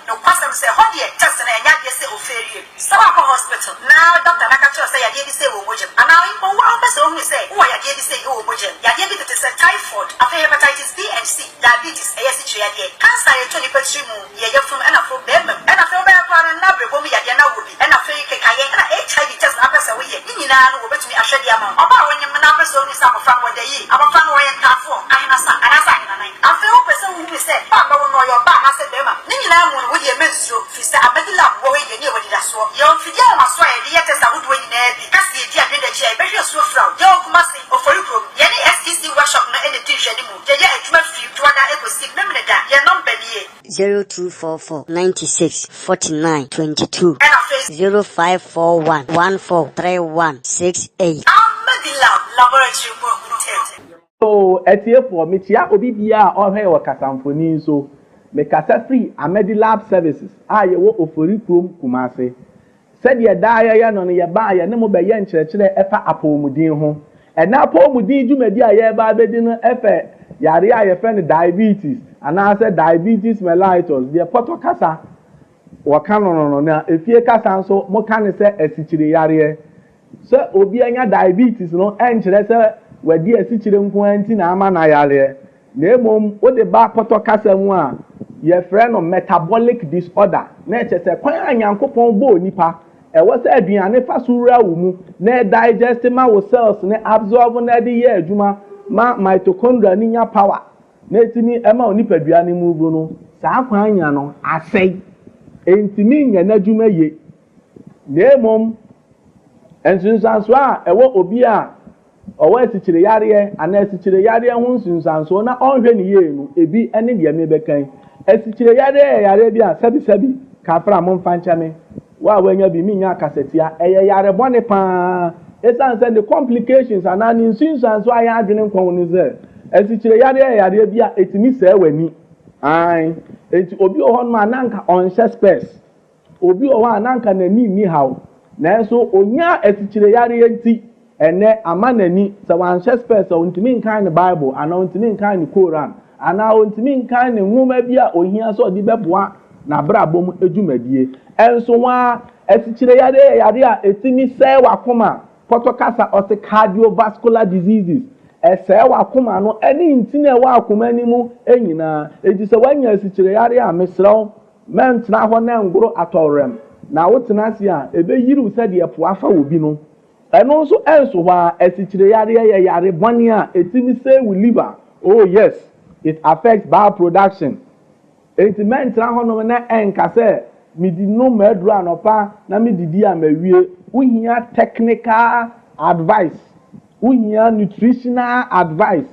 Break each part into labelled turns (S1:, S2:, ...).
S1: no pastor say hodie just na nya de say oferi sawa ko hospital now doctor nakacho say ya de say wo mojem and now impo wa person who say wo ya de say wo mojem ya de to say typhoid after hepatitis B and C diabetes e yesi twa de cancer ye toni petri mu ye ye from and afro dem and afro be kwa na brebo mu ya de na wo bi and afro ke kaye na HIV test na person we ye nyina no wo betumi ahwede ama oba wonyem na person who say abafa wo de yi abafa no ye tafo anasa na nine after wo person who say ba ba no your ba na say dem ni nyina mu wo ye menstro fi say abedila wo ye ni wo dida so ye ofidi ama so ye de ye test wo do nyina bi kasi ye di adwede che e be hwe so fra ye okuma say ofori pro ye ni STC workshop na e de di hwe ni mu ye ye adwuma fi to da e ko sig na me da ye number ni
S2: 0244 96 49 22 0541 1431 68
S1: Abedila laboratory mo kuntet.
S3: So etie for me tia obi bia o hwe wo kasamfoni so me kasa free Amedi Lab Services ye wo ofori krom kumase said ye da ye no ye ba ye ne mo be ye nkyerɛkyerɛ efa apomudin ho na apomudin dwumadi ye ba bedi no efe yare ye friend diabetes and I said diabetes mellitus the poto kasa waka no na efie kasa so mo kan se asikyire yare so obi anya diabetes no enkyerɛ se wadi asikyire nko anti na ama na yare na emom wo de ba poto kasa mu a ye friend no metabolic disorder na eche kwan anyankopon bo nipa e wo se aduane fa so wura wo mu na digest ma wo cells na absorb na de ye adwuma ma mitochondria ni nya power na etini ema onipa aduane mu bu no saa kwan anya no asai entimi nya na adwuma ye na emom ensunsanso a e wo obi a owo asikyire yare ana asikyire yare ho nsunsanso na onhwe ne ye no ebi ene de me bekan asikyire yare bi a sabi kafra mo mfanchame wa wanya bi minya kasetia eye yare bone pa esan say the complications and an nsunsanso aya adwene nkon ni ze asikyire yare bi a etimi se wani ai enti obi o hon ma nanka onhye space obi o wa nanka nani ni haw na so onya asikyire yare enti ene amanani se wan hye space o ntimi nkan ni Bible ana ntimi nkan ni Quran ana ontimi nkan ne nwoma bia ohia so di beboa na brabom edwumadie enso wa asikyire yare a etimi se wakoma potokasa ose cardiovascular diseases ese wakoma no eni ntine wakoma animu enyina edi se wanya asikyire yare a mesrew mentna ho na ngoro atorem na wotena si a ebe yiru se de epoafa obi no eno nso enso wa asikyire yare bone a etimi se we liver oh yes it affects bowel production. Enti hono na enka se midi no medru anopa na mididi amawie uhia technical advice uhia nutritional advice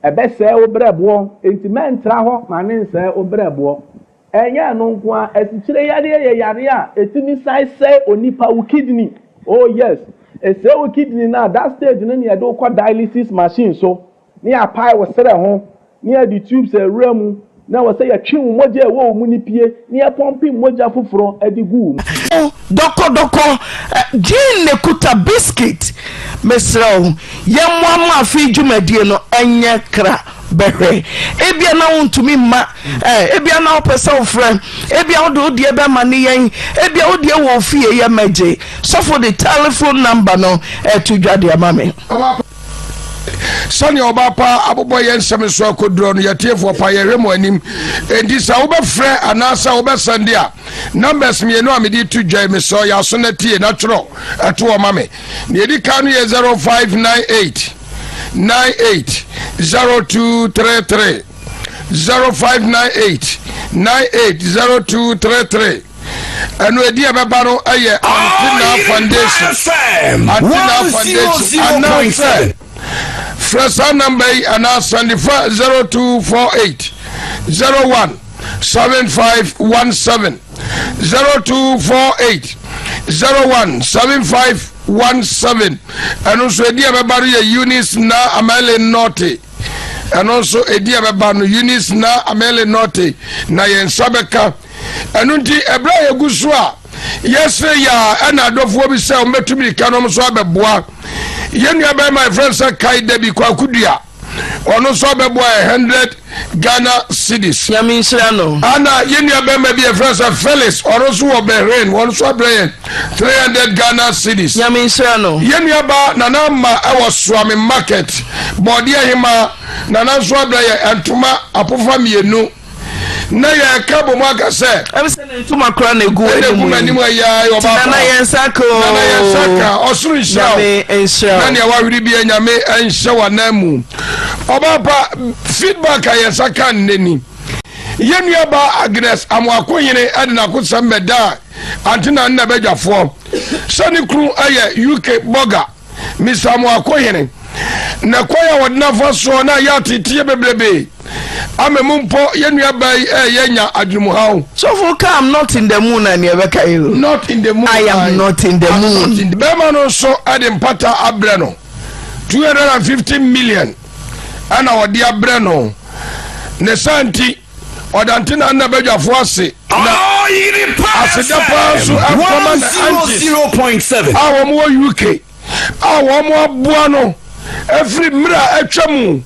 S3: ebe se obrebo enti ho mane se obrebo enya no nko a asikyire yare a etimi sai se onipa wo kidney oh yes ese wo kidney na that stage no ne do kwa dialysis machine so ni apai wo sere ho near the tubes remu na wo say ya twen moja wo mu ni pie ni ya pompi moja foforo adigu doko gin ne kuta biscuit mesro yemwa ma fi dwumadie no enye kra behwe ebia na wontumi ma ebia na opesa ofre ebia wo de be ma ne yen ebia wo de wo fie ye maje so for the telephone number no to dwade amame Sani obapa abobo yen semeso akodro no yetiefo pa yeremo anim enti sa wo be frɛ anasa wo be sende a numbers me no amedi to dwai me so ya so na tie na tro ato o mame ne edi ka no ye 0598 98 0233 0598 98 0233 anu edi abeba no aye Auntie Naa Foundation announce Fresa number and send 0248 01 7517 0248 01 7517 and also Edia Babari Eunice Na Amele Norte and also Edia Babano Eunice Na Amele Norte Nayen Sabeka and unti Ebra Guswa yes ya ana adofo bi se o metumi kanom so abeboa yenu abai my friend say kai da bi kwa kudua
S4: ono so be boy 100 Ghana cedis
S5: Yami Shano
S4: ana yenu abema bi e friends of Felix ono so wo Bahrain ono so Bahrain 300 Ghana cedis
S5: Yami Shano
S4: yenu aba nana ma e was swami market body hima nana so Bahrain antuma apofa mienu na ya kabo mwaka se
S5: ebisene ntuma kra na egu
S4: enimu ya yo baba
S5: nana yensako
S4: osuru shaw nani ya wawiri bi enyame enhye wanamu obapa feedback ayensaka nneni yenu aba Agnes amwakoyene adina kusameda Auntie Naa na bejafo sani kru aye UK boga Mr. amwakoyene na kwaya wadna faso na ya titiye beblebe amemumpo yenu abai yenya adumuhaw
S5: so for come not in the moon and yebeka you
S4: not in the moon
S5: I am not in the moon
S4: in the bema so adam pata abreno 250 million ana wadi abreno ne santi Auntie Naa na bejafo ase na Oyerepa Afutuo
S6: 100.7
S4: awomo UK awomo abuano every mira etwamu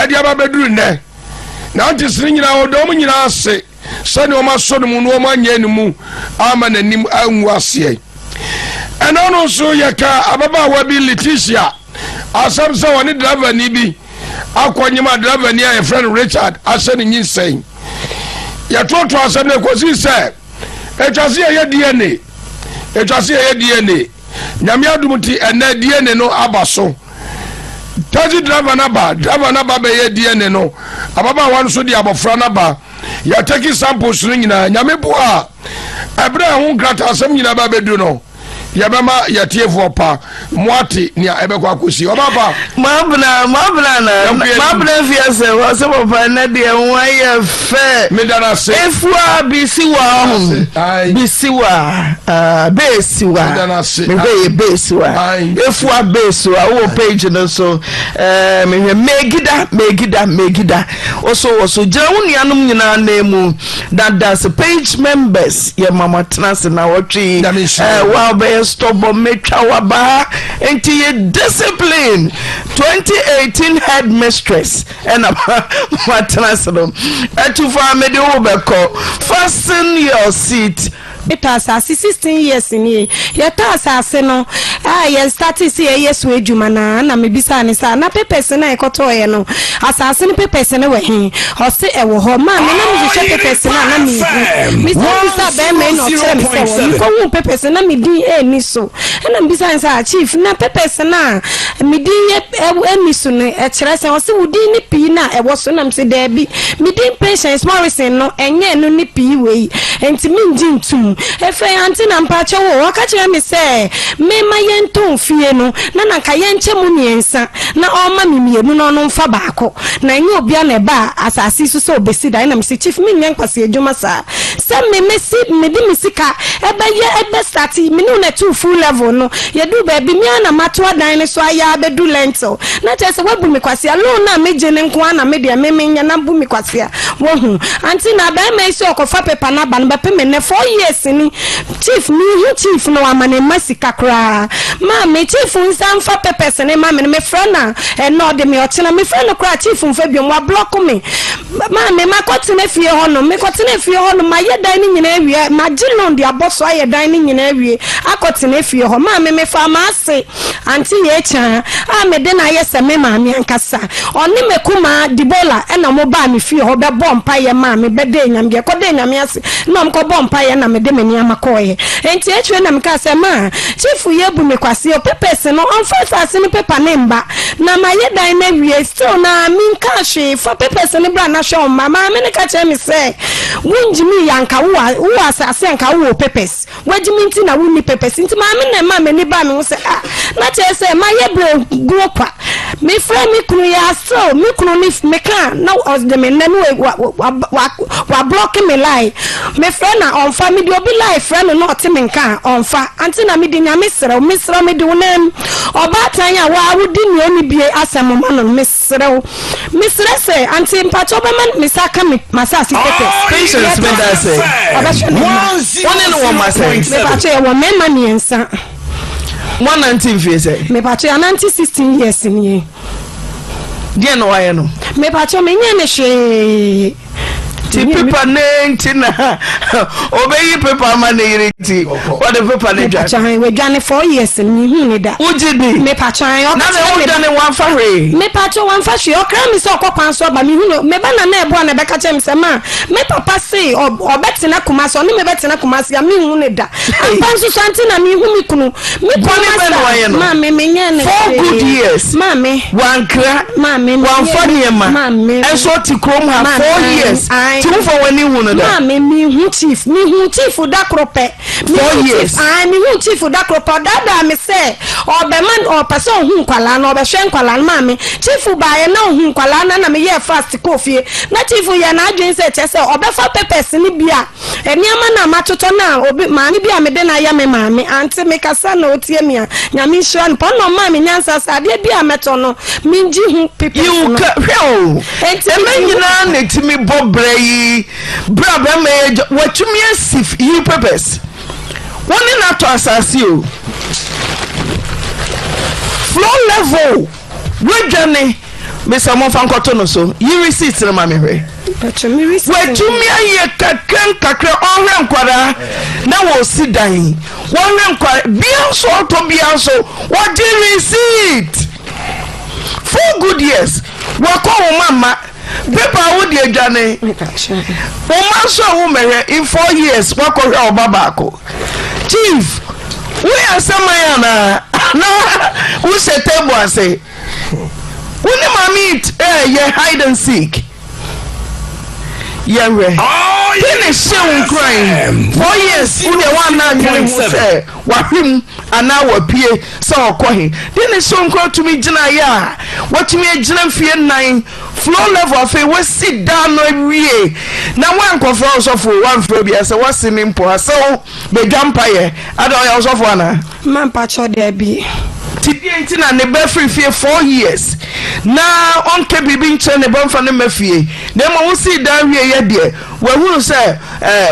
S4: edi ababeduru ne na antisiri nyina odom nyina ase sani o maso no mu no manya nimu ama nanim anwu ase eno no so yeka ababa wa bi Leticia asamsa woni driver ni bi akonyima driver ni a friend Richard asani nyinsɛn ya toto asam ne kosi se etwase ye DNA nyame adumuti ene DNA no abaso taxi driver na ba be ye DNA no ababa wan so di abofra na ba ya take samples no nyina nyame bo a ebra ho grata asam nyina ba bedu no ya bema ya tiefo pa moati ni ebekwa akosi obaba
S5: mabna fiase wase papa na de won ye fe
S4: medana se
S5: efua bisiwa besiwa me besiwa efua besiwa wo page no so me megida oso jawunianum nyina na mu that's page members ye mama trans na wotwi wa be stop metwa waba enti ye discipline 2018 headmistress and matrasno atufa me de obeko fasten your seat.
S7: It has 16 years in here. Yet as no, I started see yes with Jumana, and maybe Sani Sana Pepes and I got no assassin Pepes and away. Or say a woman, and I'm the Pepes and Mr. Beman or Tell Pepes and I'm me so. And I'm besides our chief, not Pepes and me Emison at Chess or so Dini Pina, I was on say there be me patience Morrison no and yet no nippy way and to me Jim too. Efe Auntie Naa mpacho wo wakache me say me ma yenton fie no na nanka yenche mu miensa na oma mimienu no no mfa baako na enye obia na ba asasi so obesi dan na me chief me nyan kwase adwuma sa se me mesi me di misika ebe start me no na two full level no ye du ba bi me na mato dan ne so aya bedu lentil na chese wabu me kwase alone na me je ne nko na me de me nya na bu me kwase a wo hu Auntie Naa ba me so okofa pepa na ba no be pe me ne 4 years ni chief ni chief no amane masika kra ma me chief nsa mfa pepes ne ma me frana e no de me ochena me frana kra chief mfa biom wa block me ma me makoti na fie ho no me koti na fie ho no ma ye dan ni nyina awie ma gilon de aboso aye dan ni nyina awie akoti na fie ho ma me fa ma ase anti ye cha a me de na ye se me ma me ankasa oni me kuma dibola e na mo ba me fie ho be bompa ye ma me be de nyam ge ko de nyam ase no mko bompa ye na me de me ni makoye enti etwe na mka se ma chief yebu me kwase o pepes no on first asini pepa nemba na maye dan na wie still na minka hwe for pepes ne bra na hwe mama me ne ka che me se wunjimi yanka wo asase yanka wo pepes wajimi nti na wuni pepes nti ma me na ma me ni ba me wo se na che se maye bro gropa me fra me kunu ya so me kunu ni me kan na os de me nanu wa block me lie me fra na on family obi lie friend no te menka onfa Auntie Naa me di nya mesrew me di wonem oba tanya wa wudi ni oni bie asem ma no mesre se Auntie mpacho be man mesaka me masasi pepes
S5: Patience me da say one no one say
S7: me pacho e wo mema niensa
S5: 119 fie say
S7: me pacho ya 16 years ni
S5: Dear no I know.
S7: Me pacho me nyane hwe.
S5: Ti paper na obey paper man iriti. What the paper na
S7: pacho we dwane 4 years ni hu ni da.
S5: Ujidi.
S7: Me pacho
S5: na me dwane wan fa hwe.
S7: Me pacho wan fa hwe okra mi se okokwan so ba me hu me ba na na ebo na be ka chem se ma me papa say obetena kumase oni me betena kumase ya me hu ni da. Ampanso santi na me hu mi kunu me kumase ma me nyane
S5: 4 good years
S7: ma me
S5: wan kra
S7: ma me
S5: wan fa ni ma enso ti krom ha 4 years Two for when you want to
S7: me who chief da krope
S5: 4 years
S7: me who chief da krope da me say or be man or person hu kwala na obe hwe kwala ma me chief ba ye na hu kwala na me ye fast coffee na chief ye na adwen say che say obe fa papers ni bia eniama na matoto na obi ma ni bia me de na ya me ma me anti me kasa na otie me a nya me hwe no no ma me nyansa sa de bia meto no minji hu papers
S5: you enti me nyina na timi bobre brother me what you mean sif you purpose one in to asasi o flow level we journey me some fan koto no so you receipt na ma me hwe
S7: but me receipt
S5: what you mean ye kakra onre nkwara na wo sidan wonre nkwara bia so to bia so what you receipt 4 good years we call mama Pepa would ye jane. Woman so woman in 4 years, what could your babako? Chief, we are some mayana. No, who said table and say, when you meet, ye hide and seek. Yeah, oh, finish soon crying. 4 years, in the 197. What him and now appear so quiet. Then it's so called to me, Janaya. What you mean, Jan fear 9 floor level of it was sit down every year. Now, one conference of one phobia, so what's in import? So the vampire, I don't know, also one.
S7: Man, Pacho, there be.
S5: Tipi na ne be free 4 years na on ke bibi nche ne bon fa ne mafie dem wo si da wie ye de we hunu se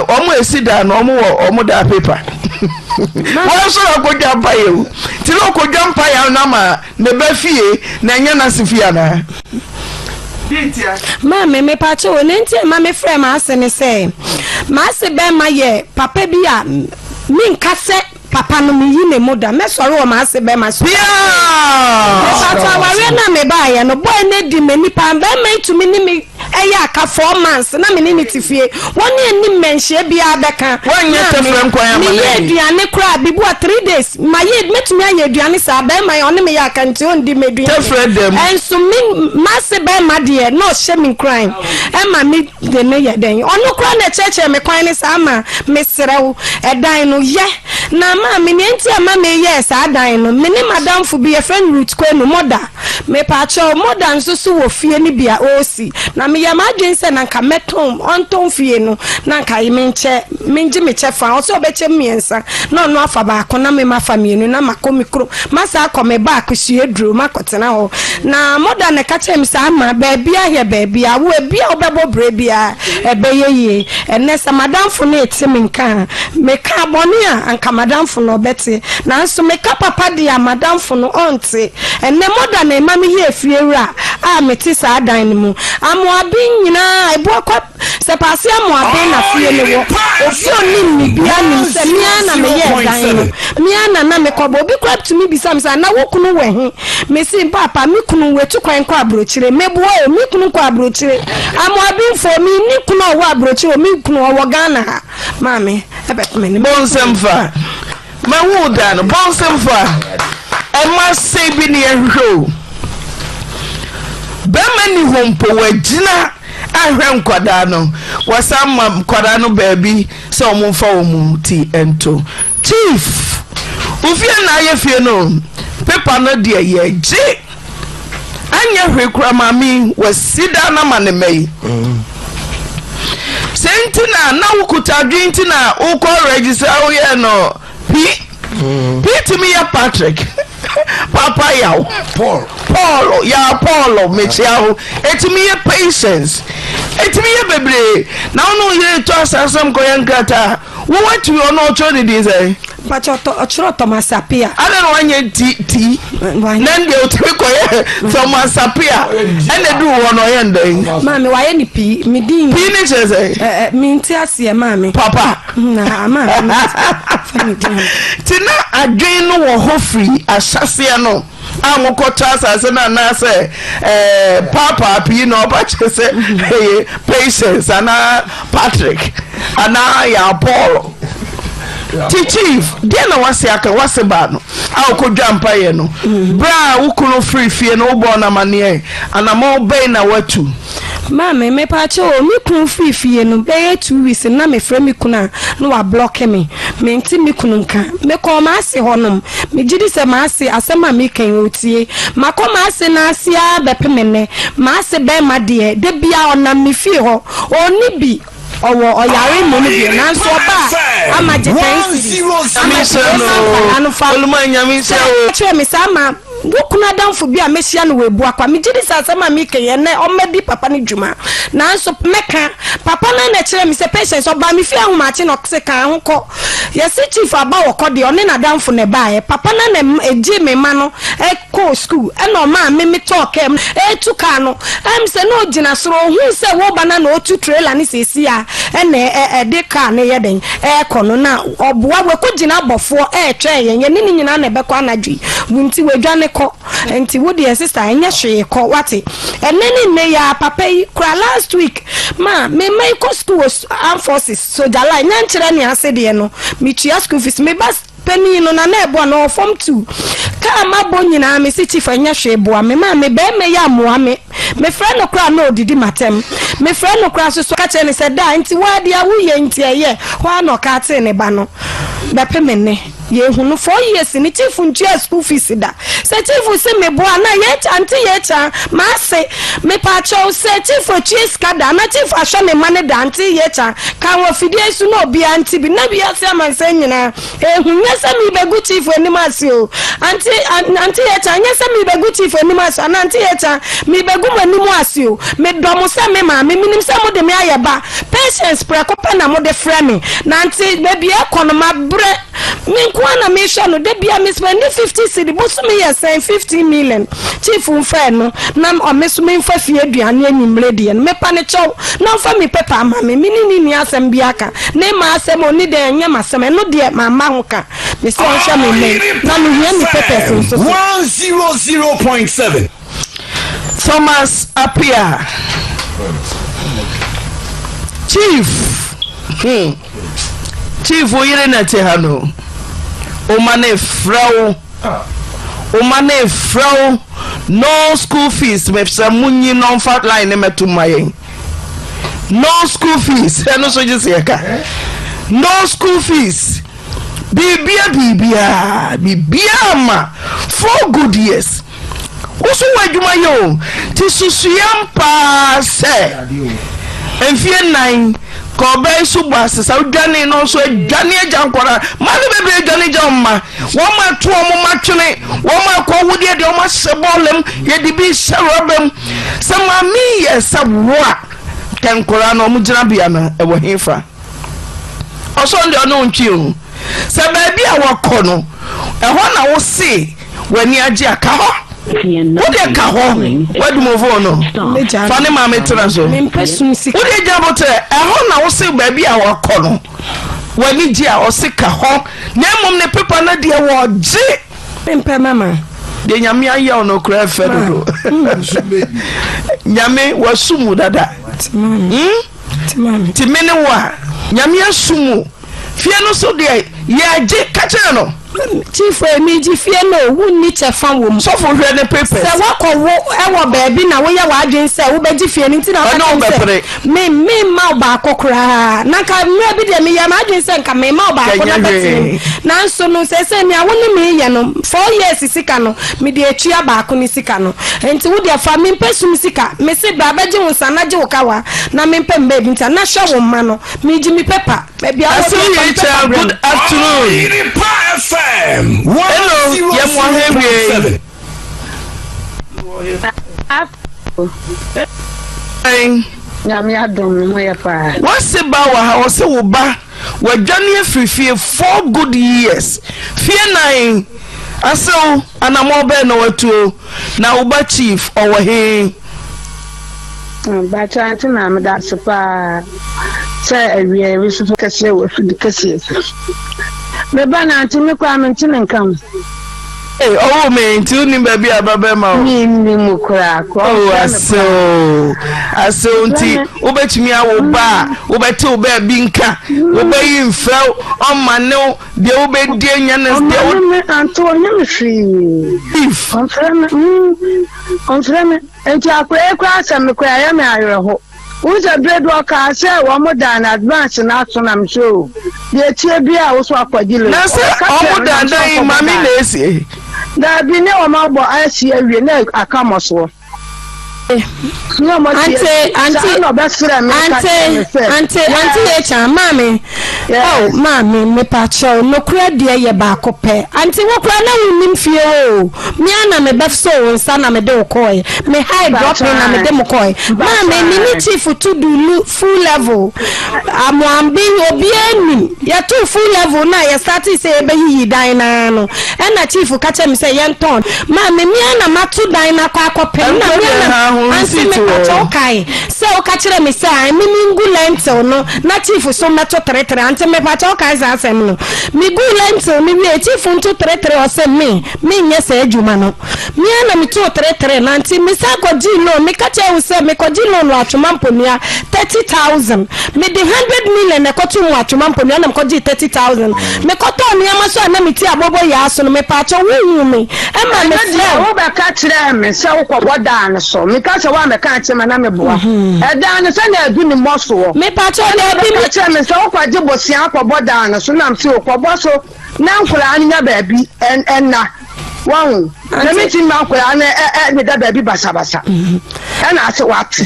S5: omo esi da na omo da paper wo so ko jampa ye ti lo ko jampa ya na ma ne be fie na nya na sifia na
S7: ma me pacho ne ntie ma me frɛ ma ase ne se ma ase be ma ye papa bi a min kase papa no me yi ne moda me soro o ma ase be ma so papa wa we na me ba ye no boy ne di me nipa be me tumi ni me eya aka 4 months na me ni tifie woni ani menhye bia beka
S5: wonye tefre nkwan
S7: me ye aduane kra bibu 3 days ma ye metumi anya aduane sa be ma oni me ya aka nti on di me aduane
S5: tefre dem
S7: enso me ma se be ma de no she me crying e ma me de ne ye den onu kra na cheche me kwan ni sa ma me serew edan no ye na ma me nti ama me ye sa dan no me ni madam fu bi e friend root ko no moda me pa cho moda nso so wo fie ni bia osi na me ya ma dwen se na nka metom onton fie no na nka menche menji me chefa o so obeche miensa no no afa ba ko na me mafa mienu na makomikro masa akome ba akusue duro makotena ho na moda ne ka chem sa ama ba bia he ba bia wo bia obebo bre bia ebeyeye enesa madam fu na etimi nka me ka boni a anka madam fu no beti na nso me ka papa dia madam fu no onte enne moda na ema me he fiewura a meti sa adan ni mu amoabin nyina ebu akwa se pase amoabin na fie ne wo ofi oni ni bia ni se mia na me ye dan mia na me kobo obi crap to me bisam sa na wo kunu we he me si papa me kunu we tu kwan kwa abrochire mebu o me kunu kwa abrochire amoabin fo mi ni kunu wo abrochire mi kunu wo Ghana ha mame ebe me ni
S5: bonsemfa ma wo dan bonsemfa e ma se bi ni ehwo bemani hompo wagina ahwe nkwada no wasama nkwada no baabi se omumfa omu ti ento chief ufie na ayefie no paper no de ye je anya hwe kura mami wasida na manemei sentina na wukuta dwintina uko register oye no Pete me ya Patrick Papa ya Paul ya Paul mechiao etimi ya patience etimi ya bebre na onu ye to asasam ko yankata wo watu ono cho de say
S7: pacho ochro Thomas Apia
S5: ana no anye ti nan de otwe koye Thomas Apia ene du wo no ye ndan
S7: mami waye ni pi mi din
S5: pi ni chese
S7: mi nti ase mami
S5: papa
S7: na mami
S5: tina adwen no wo ho free asase no amoko chasa na na say papa pi no ba chese patience ana Patrick ana ya Paul chief dia na wase aka wase ba no a okodwa mpaye no bra wukuno free fie no bo na mane ana mo be na watu
S7: mama me pa cho mi kun free fie no be 2 weeks na me frɛ mi kuna no wa block me nti mi kunu nka me ko ma ase honom me gidi se ma ase asema mi kan otie ma ko ma ase na ase a be pemene ma ase be ma de bia ona mi fie ho oni bi owo oyare mo ni bi na so ba amaje kan si
S5: oluma nyami se o
S7: che mi sama wokuna danfo bi a mehia no webu akwa me gidi sasama mi kenye ne omedi papa ni djuma na so meka papa na kire mi se patience oba mi fi ahomache no se kan ho ko yesi chief aba wokode one na danfo ne baaye papa na eji me ma no ko school e no ma me talk em tu ka no em se no gina soro hu se wo bana na otu trailer ni sesi a e de ka ne yeden ko no na oboa we ko gina bofo twa ye ni nyina na be ko anadwi wunti wedwane ko enti wodi your sister enya hwe ko wate eneni ne ya papa yi kra last week ma me mai ko school armed forces so jala nya nkyere ne ase de no me tua school fees me bas penny no na ebo no form 2 ka ma bo nyina me si chief enya hwe boa me ma me be me ya moa me friend no kra no didi matem me friend no kra so ka che ne se da enti wadi a wuye enti eye ho no ka te ne ba no be pe me ne ye hunu 4 years ni chief ntua school fees da se chief se me boa na ye anti ye cha ma se me pa cho se chief chief kada na chief asho me mane da anti ye cha kan wo fidie su no bi anti bi na bi ase amanse nyina ehunye se mi begu chief enim ase o anti ye cha nye se mi begu chief enim ase na anti ye cha mi begu manim ase o me domo se me ma me minim se mo de me ayeba patience preko pa na mo de frɛ me na anti baby e kono ma bre me na me sure no de bia me spend 50 cedi bosu me yes 15 million chief unfa no na o me so me mfa fie aduane anyimre de no me pa ne chow na mfa me pepa ama me ni asem bia ka na ma asem oni de enya masem no de mama ho ka me se on sha me na me hia me pepa so
S6: 100.7
S5: Thomas Apia chief oyire na te ha no o mane frau no school fees me fsa munyi no fat line metu mayen no school fees no so just yeka no school fees bibia ma 4 good years oso wadwuma yo ti susuyam pa se enfie 9 ko be su bas sa udwane no so adwane ajankora ma le bebe adwane jamma wo ma to mo ma twene wo ma ko wudi de wo ma sebolem ye di bi serobem sama mi ye sabwa tankora no mu gina bia na e wo hefa oso ndi ono ntwi o se ba bia wakọ no e ho na wo se wani age aka ho Ode ka ho wadu mo vo no fane ma metra so ode jabote ho na wo se ba bia wakọ no wani ji a o se ka ho na mom ne pepa na de wo je
S7: mpe mama
S5: de nyame aye ono kra fe do nyame wasumu dada timene wa nyame asumu fie no so de ya je ka che no
S7: chief emiji fie no wunni chefa wo
S5: so for hwe ne papers
S7: se wakowo ewo baabi na wo ya wadwen se wo beji fie ni nti na me ma ba akokra na ka me bi de me ya madwen se nka me ma ba akokra beti na nso no se ni awoni me ye no 4 years sika no me de atua ba akoni sika no enti wo de fa me mpesum sika me se ba beji wo sana je wo kawa na me mpem ba bi nta na hwe wo ma no me ji me paper baby I
S5: good afternoon hello,
S8: Nyame adom mo ye pa.
S5: What's about how say wo ba wadwane afirifie 4 good years fie 9 asew anamo be no watuo na uba chief owo
S6: Bacha Auntie Naa me da sepa say awie we so kase wo fidi kase me ba na Auntie me kwa me ntine nkam
S5: oh me nti ni ba bia baba ma o
S6: ni mukura ko
S5: aso nti obetumi awo ba obete oba binka obayi mfew oma ne de obedi anya na de
S6: me anto nyam hwi
S5: if
S6: on frame enti akwa asem kwa ya me ayereho uza bread worker say wo mo dan advance na so na msho de tie bia wo so akwadile
S5: na say o mo dan dan mami na esi
S6: da bi ne o ma bo asi awie na akamoso
S7: Auntie mami oh mami me pacho no kura de ye ba kope auntie wo kura na wnim fie o me ana me befso nsa na me de okoi me high drop na me de mokoi mami ni chief to do full level amwambi obi ani ya to full level na ya start say be yi dan na no na chief ka che me say ye nton mami me ana matu dan na kwa kope na me ana Auntie me pacho kai se o ka kire me say me ngu lentil no na chief so meto 33 Auntie me pacho kai za asem no me gu lentil me we chief nto 33 o se me nye se adwuma no me na me to 33 na Auntie me sa ko ji no me ka che wo se me ko ji no atwoma mponia 30,000 me de 100 million e ko tu mu atwoma mponia na me ko ji 30,000 me ko to me ama so na me ti abobo ya so no me pacho wo me e ma me se
S6: wo ba ka kire me se wo ko bodan so me ka se wa me ka che na me boa e dan se na adu ni moso
S7: me pacho na bi
S6: me che me se wo kwa je bosia kwa bodan so na mse wo kwa boso na nkura anya ba bi enna wan na me ti ma nkura na me da ba bi basa na ase wat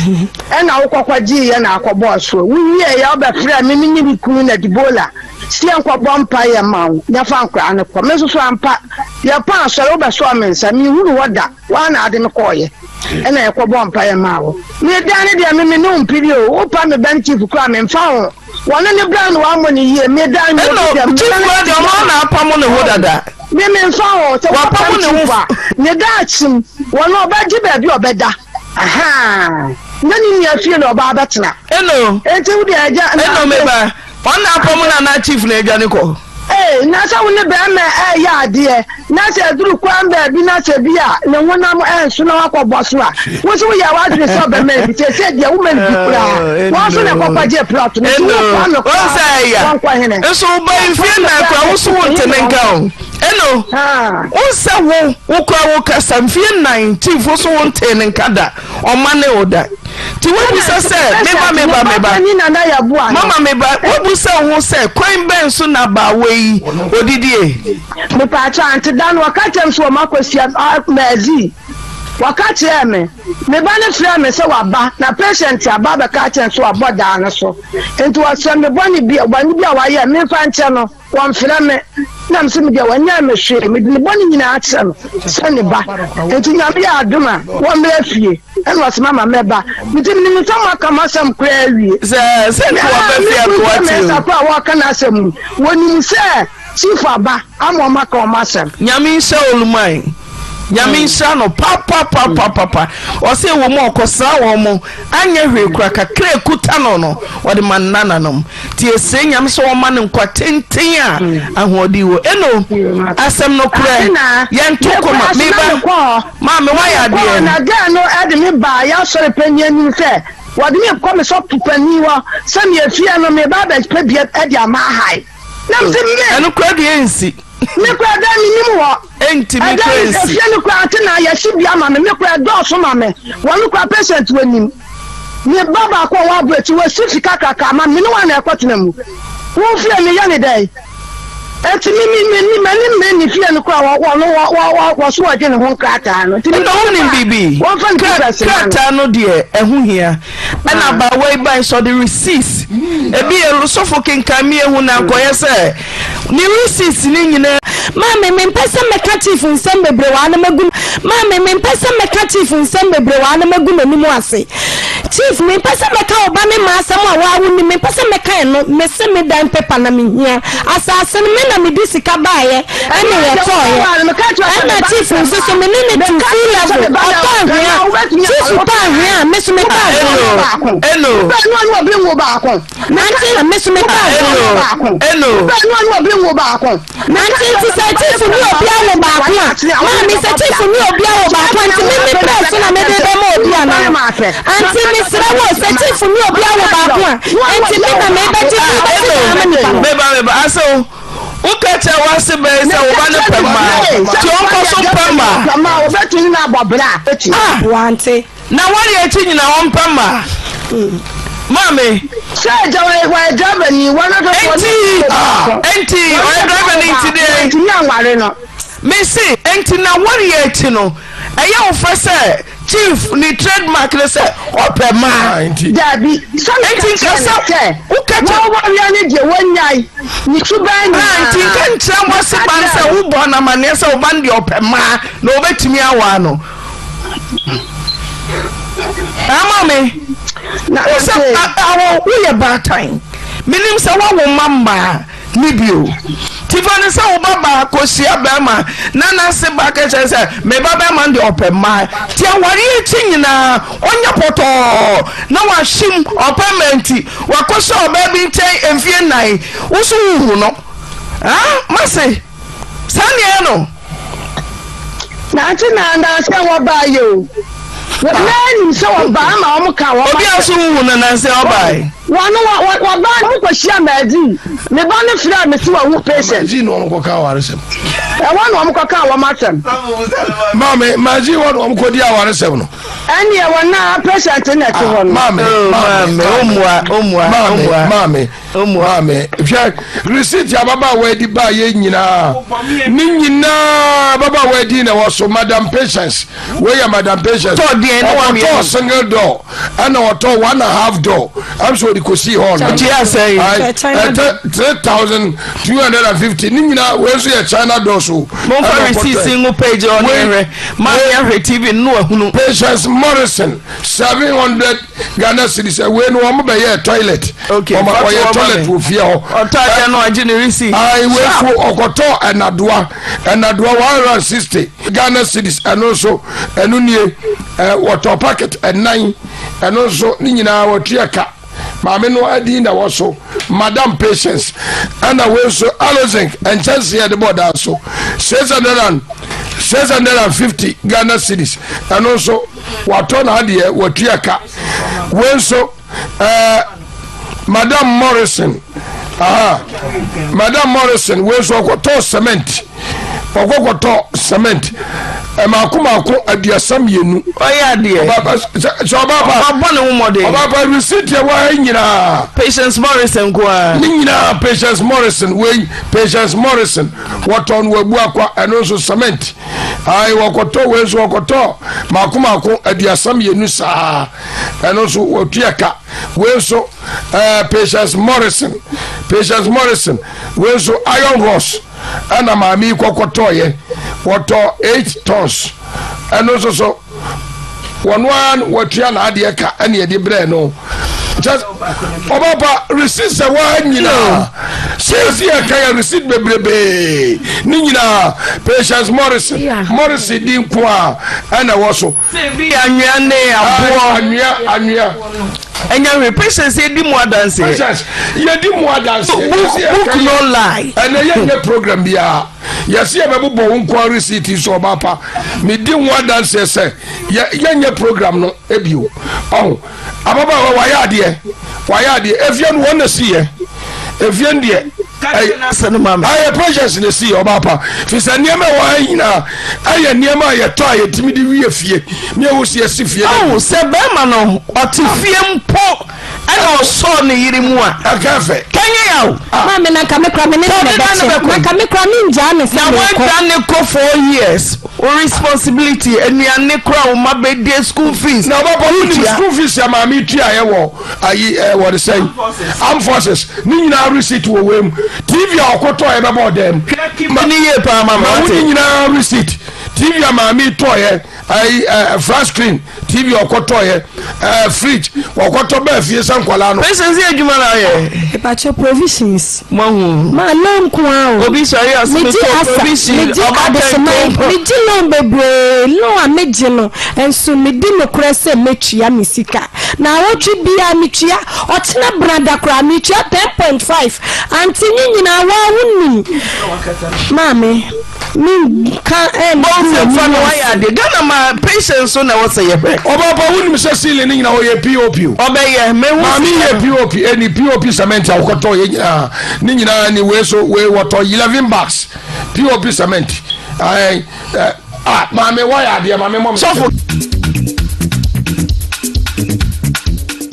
S6: na wo kwa ji ye na akwa so wi ye ya ba fra me ni bi kunu na dibola si ankwa bompa ye ma ya fa nkura na kwa me so ampa ya pa so wo ba so amensa mi huru woda wa na ade me koye ena ye kwa bompa ye ma wo me dan ne dia me no mpiri o pa me ban chief kwa me mfa ho wona ne brand wa mo ni ye me dan
S5: chief wa de mo na apa mo ne ho dada
S6: me mfa ho te wa pa mo ne ho ne da chim wona obaji ba bi obeda aha nani ni afie na oba betena enti wo de aja
S5: me ba ona apa mo na chief na adwane ko
S6: na sa woni be ma ya ade na se duru kwan ba bi na se bia ne wona mo enso na wakoboso a wo so ya wa de so be ma bi se dia wo man bi kura wo so na kopaje plot no wo
S5: say ya enso ba ifie na kwa wo so wonte ne nka o wo se wo kwa wo kasa mfie 19 wo so wonte ne nka da o ma ne oda ti wo bu se me ba mama me ba wo bu se wo se kwan ben so na ba we odidie
S6: me pa cha Auntie dan wakatem so makosia mazi wakati eme me ba ne frɛ me sɛ waba na patient aba ba ka chen so aboda na so enti wasɛ me boni bi a waye me fa nche no wan frɛ me na mse me dia wanya me hwe me de boni nyina akyɛ no sɛ ne ba enti nyame ya adoma wo mra fie en was mama me ba mitim ni mtama kama sam kra wie
S5: se ne wa ba fie ko ati
S6: sa kwa wa kana asem woni sɛ chief aba amo maka o masem
S5: nyame nhyɛ olumai nyame nhyɛ no papa o se wo mo okosa wo mo anya hwe kura kakra ekuta no wode manana no ti ese nyame so wo ma ne nkwa tenten a ahodi wo asem no kura ye ntoko me ba ma me wa ya de
S6: na ga no ade me ba ya sore panyin ni se wode me ko me so tupani wo se me afia no me ba ba pe bia ade ama hai na mse me
S5: eno kura de ensi
S6: me kura da ni nim wo
S5: enti me crazy
S6: afia no kura Auntie Naa ya shibia ma me kura do so ma me wonu kura patient wanim me baba ko wa bro ti we sifika kaka ma me no wa na ekotena mu wo fie me ya ne dai enti me fie no kura wo so wa je ne ho krata no ti
S5: no woni bibi
S6: wo fan
S5: krata no de ehu hia na ba we buy so the receipts ebi e sofo kenkan me ehu na koye se ni receipts ni nyina
S7: mama me mpesa meka chief nsem bebre wa na magum mama me mpesa meka chief nsem bebre wa na magum animu ase chief me pese meka oba me ma asem a wa wuni me pese meka no me se me dan paper na me hia asase me na me di sika baaye ene ye toye ene chief nso so me ne to feel level chief pa hia me so me ka
S6: eno no obi wo baako
S7: nanti me so me ka
S6: eno no obi wo baako
S7: nanti ti se chief ni obi awo baako na me se chief ni obi awo baako anti me press na me de mo obi ana anti me sra wo se chief ni obi awo baako anti me na me be chief
S5: beba aso ukacha wase be se oba ne pema ti onko so pema
S6: ma obetu na abobra eti
S7: wanti
S5: na wari eti nyina on pema mame
S6: say wa driver ni wana do
S5: enti o driver ni today
S6: enti anware no
S5: me say enti na wari eti no eya ofa say chief ni trademark le say opema enti
S6: dabi
S5: enti kasa ukacha
S6: wari ani je wonyai ni tuban
S5: enti kantra mo se ban say wo bo na mane say wo ban de opema na obetimi awa no amame
S6: na
S5: so awo we bad time minim say wo mama nibio tifani say wo baba ko sia bema na se ba ka say me baba man de opema ti awari echi nyina onya poto na wa shim opementi wa ko so obabi nten emfie nai wo so hu no mase sane no
S6: na ati na se wo ba yo Nani so ba ma o ka wo
S5: obi aso hu na na se obai
S6: wanu wa ba mu ko hia maadi me ba ne fra me se wa hu patient
S4: ji no ko ka waresem
S6: wanu am ko ka wo matem
S4: mame maji wonu am ko di awaresem no
S6: ani e wona patient na ti ho no
S4: mame mame fia receipt ababa we di ba ye nyina ni nyina baba we di na wo so madam patience we ya madam patience to single door and auto 1.5 door I'm so the see hall 3,250 ni nyina we so ya China door so
S5: mo fa receipt single page on here ma ya TV no ahunu
S4: Patience Morrison 700 Ghana cedis we no mo be ye toilet
S5: okay
S4: toilet wo fie ho
S5: otaja no agene receipt
S4: I we for okoto enadoa 160 Ghana cedis and also enu nie water packet and 9 and also ni nyina wotuaka maame no adi na wo so madam Patience and we so Alozink and Chelsea at the border so 650 Ghana cedis and also waton adie wotuaka we so Madam Morrison Madam Morrison we so okoto cement makumako adiasam yenu
S5: oya de
S4: so baba
S5: abone wo mode
S4: baba receipt ya wa nyina
S5: Patience Morrison kwa
S4: nyina Patience Morrison we Patience Morrison waton wabu akwa eno cement ai wakoto we so wakoto makumako adiasam yenu sa eno so wotuaka we so Patience Morrison we so iron horse ana mami kokotoye wato 8 tons and also so one watua na ade ka ene ye de bre no just obaba receipt a one nyina sesi e ka receipt bebrebe ni nyina Patience Morrison din kwa ana woso
S5: se bi anwea ne abo
S4: anwea
S5: enya we Patience di mu adanse
S4: ye di mu adanse
S5: book no lie
S4: and ye program bia yes ye be bo nko receipt so obapa me di mu adanse se ye program no ebio ababa wa ya de efien won na see efien de aye Patience na see obapa fi se niema wa nyina aye niema ye to aye timi di wie fie me wo sie si fie
S5: se be ma no otifie mpo ana oso ne yiri mu a
S4: akafe
S5: kenya yawo
S7: ma me na kamekra me ne na kamekra me nja ne se
S5: na one dan ko 4 years o responsibility enuane kra o mabede school fees
S4: na baba ni school fees ya mami tua ye wo ayi what they say armed forces ni nyina receipt wo wem TV akoto e be bo dem
S5: mani ye pa mama
S4: ni nyina receipt TV ya mami to ye flat screen TV okotoye fridge okoto ba fie sankwala no
S5: patience adwuma na ye
S7: pacho provisions
S5: mahu
S7: ma lam ko a
S5: obi sori asito provisions
S7: me di lo bebre lo a meje no enso me di no kura se metua me sika na wotwe bia metua otena brada kura metua 10.5 anti nyina wa wunni mame min ka
S5: both fan why dey Ghana ma patience so na what say ye
S4: oba wunni se sile ni nyina o ye POP
S5: obeye me
S4: mami ye POP any POP cement akoto ye nyina ni nyina ni we so we water 11 bags POP cement mami why dey mami mom
S5: so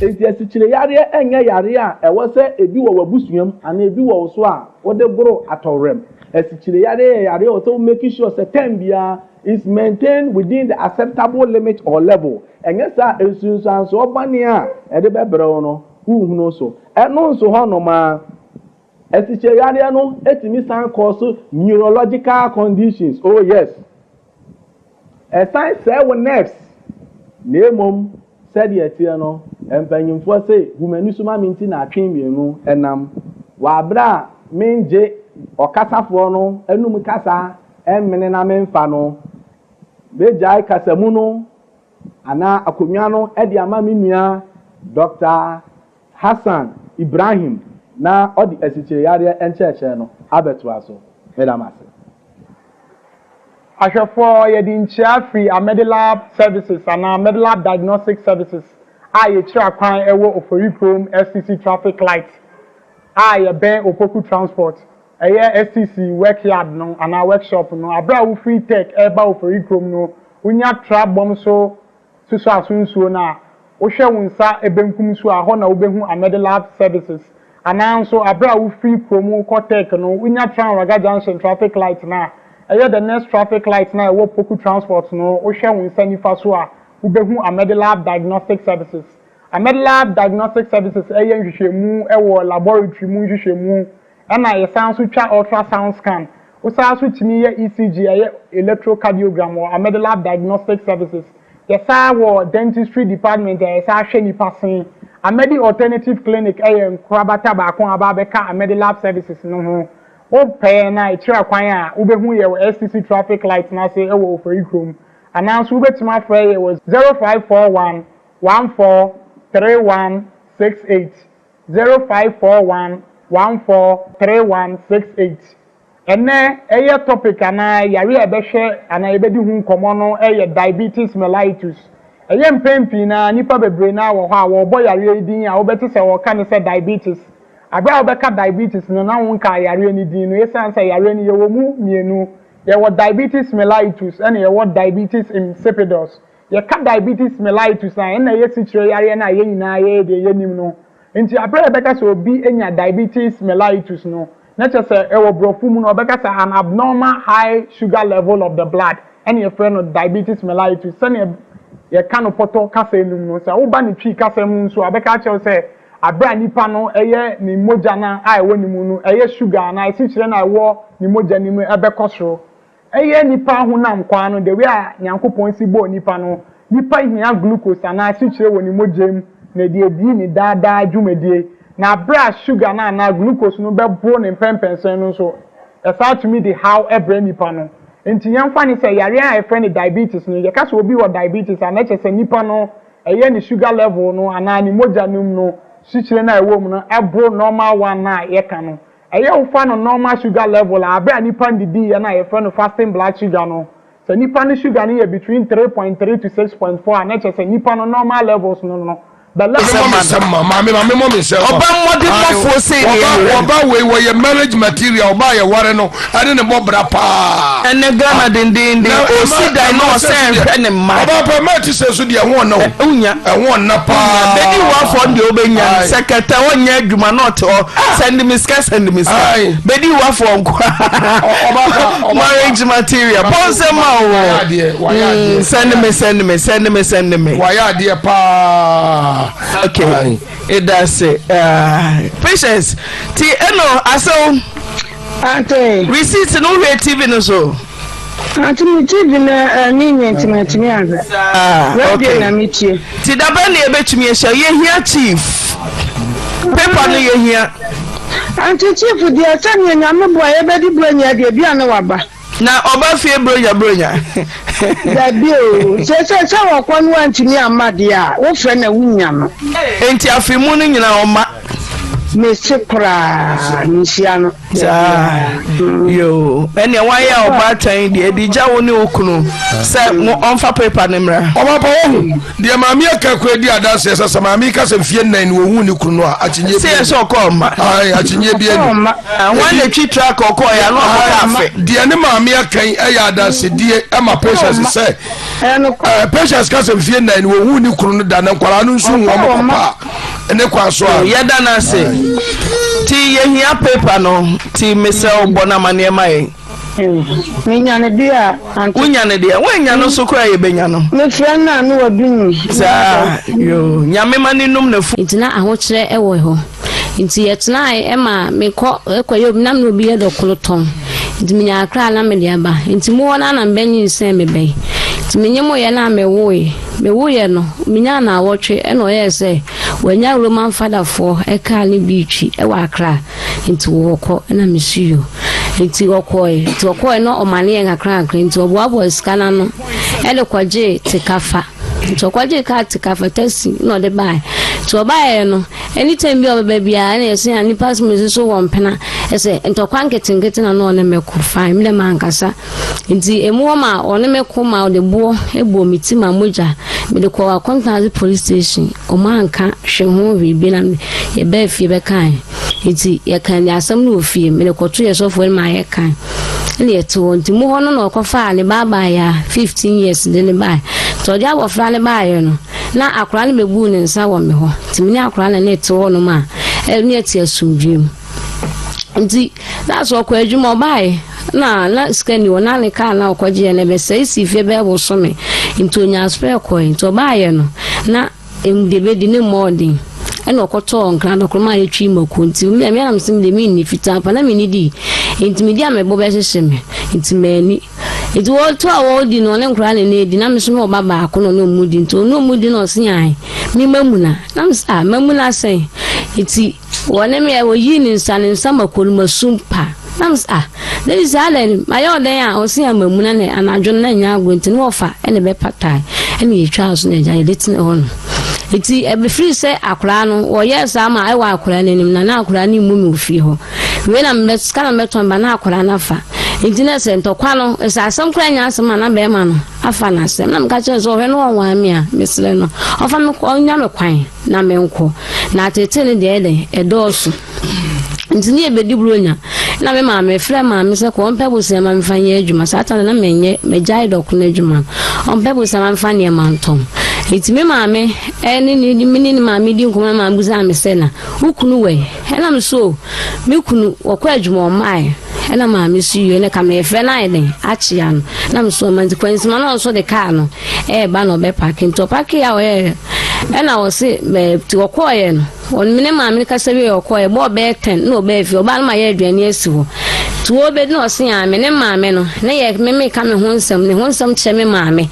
S3: enti asikyire yare enye yare a ewo se ebi wo wabusuam ana ebi wo so a wo de boro atowrem asikyire yare o so make sure say time bia is maintained within the acceptable limit or level enye sa ensunsanso obane a ede bebrewo no hu no so eno so ho no ma asikyire yare no etimi san cause neurological conditions oh yes a sign say we nerves nemom said ye tie no empanyimfo say humani suma minti na atwen mienu enam wa bra menje okasafo no enum kasa emmene na memfa no bejai kasamu no ana akonwa no e de ama menua Dr. Hassan Ibrahim na odi asikyire yare encheche no abeto aso medamase
S8: Ashafo yedinchia free a Medilab services and a Medilab diagnostic services. I try kwan ewo ofori chrome STC traffic light. I ben opoku transport. STC workyard no and a workshop no. Abra wo free tech eba ofori chrome no. Unya trap bomb so asunsuo na. Wo hwe wonsa ebenkum so a ho na wo behu a Medilab services. And so abra wo free chrome ko tech no. Unya tran raga junction traffic light na. The next traffic light now wo poku transport no wo hwe won sani fa so a wo behu a Medilab diagnostic services a Medilab diagnostic services nhwehwemu wo laboratory mu nhwehwemu na yesan so twa ultrasound scan wo sa so timi ye ECG electrocardiogram wo a Medilab diagnostic services yesa wo dentistry department yesa hwe ni pasen a Medi alternative clinic nkrabata ba kon aba beka a Medilab services no ho o pay na itira kwan a ubehu ye STC traffic light na say e wo ofori chrome announce ubetima frey ye was 0541 143168 0541 143168 ene eye topic ana yare ebehwe ana ebedi hu nkomo no eye diabetes mellitus eye mpempi na nipa bebre na wo ho a wo boy yare din a obeti se wo ka ne se diabetes abra obeka diabetes no na wonka yare ni din no yesan say yare ni ye wo mu mienu ye wo diabetes mellitus and ye wo diabetes insipidus ye ka diabetes mellitus na ye sikyire yare na ye nyina ye de ye nim no nti abra obeka so obi enya diabetes mellitus no na chese e wo brofu mu no obeka say an abnormal high sugar level of the blood and ye friend of diabetes mellitus say ye ka no poto kasa enum no say wo ba ni twi kasa mu so obeka che say abra nipa no eye ni moja na ewo ni mu no eye sugar na isi kire na ewo ni moja ni mu ebe kosoro eye nipa hu na nkwa no de we a nyankopon si bo nipa no nipa hia glucose na isi kire wo ni mojem na de edi ni daadaa adwumadie na abra sugar na glucose no be bro ne pempensen no so esa to me the how every nipa no enti yamfa ni say yare a friend diabetes no ye ka so obi wo diabetes and eche say nipa no eye ni sugar level no ana ni moja num no sichire na ewo mu no abro normal one na ye ka no eye ufa no normal sugar level abra nipa ndidi ye na ye friend fasting blood sugar no so nipa no sugar no ye between 3.3 to 6.4 and eche say nipa no normal levels no the level
S4: mama say
S5: oba mode mofo say
S4: oba we your marriage material oba ye ware no ade ne bobra pa
S5: ene Ghana dindin o si dai no say ene ma
S4: oba pa mati say so de won na
S5: unya
S4: won na pa
S5: bedi wa for de obenya secretary wonya adwuma not send me scan bedi wa for oba marriage material ponse ma o send me
S4: why dear pa
S5: okay it does patience ti eno aso
S6: Auntie
S5: receipt no we TV no so
S6: Auntie TV na nintimi anga. Radio na mitie.
S5: Ti da ba na ebetumi ehia ye hia chief. Paper no ye hia.
S6: Auntie chief dia sanya nyame boa ye bedi bronya dia bia na waba.
S5: Na oba fie bronya.
S6: Da bio. Se wo kwanu antimi amade a wo fre na wunyam.
S5: Enti afimu no nyina oma.
S6: Mesekra nsiano.
S5: Yo, ene waya obatan de edija woni okunu. Se mo onfa paper ne mra.
S4: Oba pa wo. De maami akakwa di adanse se maami ka se fie nan ni wo hu ni kunu a atinye bi.
S5: Se so ko ma.
S4: Ai atinye bi ani.
S5: Wan le twi track ko ya no afa.
S4: De ne maami akan eya adanse die ama patience se. Patience ka se fie nan ni wo hu ni kunu da na kwara no nsu wo mo papa. Ene kwa so a.
S5: Yeda na se. Ti ye hia paper no ti mesel bona mane mai
S6: Minya ne dia
S5: unya ne dia wanya no so kra ye benya no
S6: me friend na no odunu
S5: sa yo nyame mane num na fu
S7: ntina ahokyere ewo ho nti yetna e ma mekọ ekoye nam no bi ye dokoloton nti minya akra na me dia ba nti mo wona na mbenyi nsen me ben nti menyemo ye na mewoye no minya na awotwe e no ye se wanya Roman father for eka ni bichi e wa akra nti woko na misiyo nti woko no omane en akra nti oboabo skana no e le kwaje tikafa nti kwaje ka tikafa tesi no de bai to bai no anytime bi obeba bia na yesi ani pass me so wompena ese ntokwa nkete na no ne meko fine me mankasa nti emu ma one meko ma de bo ebo miti ma moja me de kwa contact police station o manka hwe ho bi na ye ba fie be kan nti ye kan ya asam no fie me de koto ye so fo ma ye kan ne eto nti mu hono no kofa ne baba ya 15 years de ne ba to dia wo fra ne ba ye no na akura ne mebu ne nsa wo me ho nti me akura ne eto no ma ne eti asumdwem nti that's what kwa adwuma bai na skani wona ne ka na okwaje ne be sei si fie be bo so me ntonya spare coin to bai no na emdebe di ne modin eno koto nkran do kroma ye twi maku nti me na msim de mi ni fita pa na mi ni di nti mi di amebo be hyehyem nti mani nti wo to awo di no ne nkran ne di na msim oba ba ko no mudi nti no mudi no sian mi mamuna na msa mamuna sen nti wone me wo yi ni nsa makolu masumpa na msa there is allen mayo den a osia mamuna ne anadwo na nya agro nti no ofa ene be patai ene ye twa so ne ja ye letin on iti ebe free say akura no wo yes ama ai wa akura nanim na akura ni mu mi free ho we na me skana meton ba na akura na fa iti na se ntokwa no esa asem kura nya asem na be ma no afa na asem na mka che so he no wa mi a mesle no ofa me ko nya me kwan na me nko na tete ne de edosu iti ni ebe di bronya na me ma me frɛ ma me se ko on pebo se ma me fanye adwuma satan na menye me jai dok na adwuma on pebo se ma fanye mantom iti me maame eni ni mini maame di nkoma ma buza me se na ukunu we ena me so me kunu okwa adwuma omai ena maame si yo ne ka me fe na ene achia no na me so man kwansi ma na so de car no ba no be parking to park ya we ena wo se me ti okoye no on mini maame ka se we okoye bo be 10 no be fi oba ma ye aduane asiwo to obe no se ya me ne maame no ne ye me ka me ho nsam ne ho nsam che me maame